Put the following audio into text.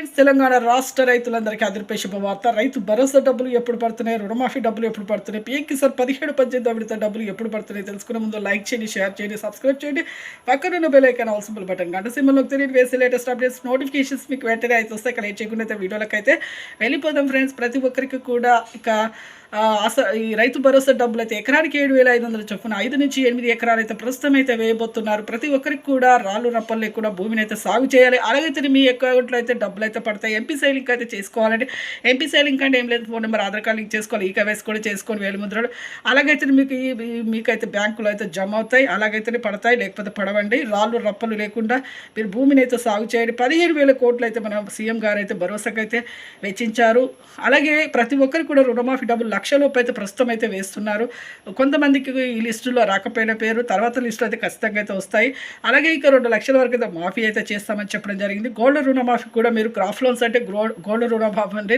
Friends, Telangana రాష్ట్ర రైతులందరికీ అదిరిపే శుభవార్త. రైతు భరోసా డబ్బులు ఎప్పుడు పడుతున్నాయి, రుణమాఫీ డబ్బులు ఎప్పుడు పడుతున్నాయి, పీఎం కిసాన్ 17, 18 విడత డబ్బులు ఎప్పుడు పడుతున్నాయి తెలుసుకునే ముందు లైక్ చేయండి, షేర్ చేయండి, సబ్స్క్రైబ్ చేయండి. పక్కనున్న bell icon all symbol button గంట సింబల్లోకి తెలియని వేసే లేటెస్ట్ అప్డేట్స్ నోటిఫికేషన్స్ మీకు వెంటనే అయితే వస్తాయి. ఇక్కడ ఏం చేయకుండా అయితే వీడియోలకు అయితే వెళ్ళిపోదాం ఫ్రెండ్స్. ప్రతి ఒక్కరికి కూడా ఇక ఈ రైతు భరోసా డబ్బులు అయితే ఎకరానికి 7,500 చొప్పున 5 నుంచి 8 ఎకరాలు అయితే ప్రస్తుతం అయితే వేయబోతున్నారు. ప్రతి ఒక్కరికి కూడా రాళ్ళు రప్పలు లేకుండా భూమిని అయితే సాగు చేయాలి. అలాగైతే మీ అకౌంట్లో అయితే డబ్బులు అయితే పడతాయి. ఎంపీ లింక్ అయితే చేసుకోవాలంటే ఎంపీ లింక్ అంటే ఏం లేదు, phone number, Aadhaar card link చేసుకోవాలి, ఈకేవైసీ కూడా చేసుకొని వేలిముద్రలు. అలాగైతే మీకైతే బ్యాంకులో అయితే జమ అవుతాయి. అలాగైతేనే పడతాయి, లేకపోతే పడవండి. రాళ్ళు రప్పలు లేకుండా మీరు భూమిని అయితే సాగు చేయండి. 15,000 కోట్లు అయితే మన సీఎం గారు అయితే భరోసాకైతే వెచ్చించారు. అలాగే ప్రతి ఒక్కరికి కూడా రుణమాఫీ డబ్బులు లక్షలోపు అయితే ప్రస్తుతం అయితే వేస్తున్నారు. కొంతమందికి ఈ లిస్టులో రాకపోయిన పేరు తర్వాత లిస్టులో అయితే ఖచ్చితంగా అయితే వస్తాయి. అలాగే ఇక 2 లక్షల వరకు అయితే మాఫీ అయితే చేస్తామని చెప్పడం జరిగింది. గోల్డ్ రుణమాఫీ కూడా మీరు క్రాప్ లోన్స్ అంటే గోల్డ్ రుణమాఫీ అంటే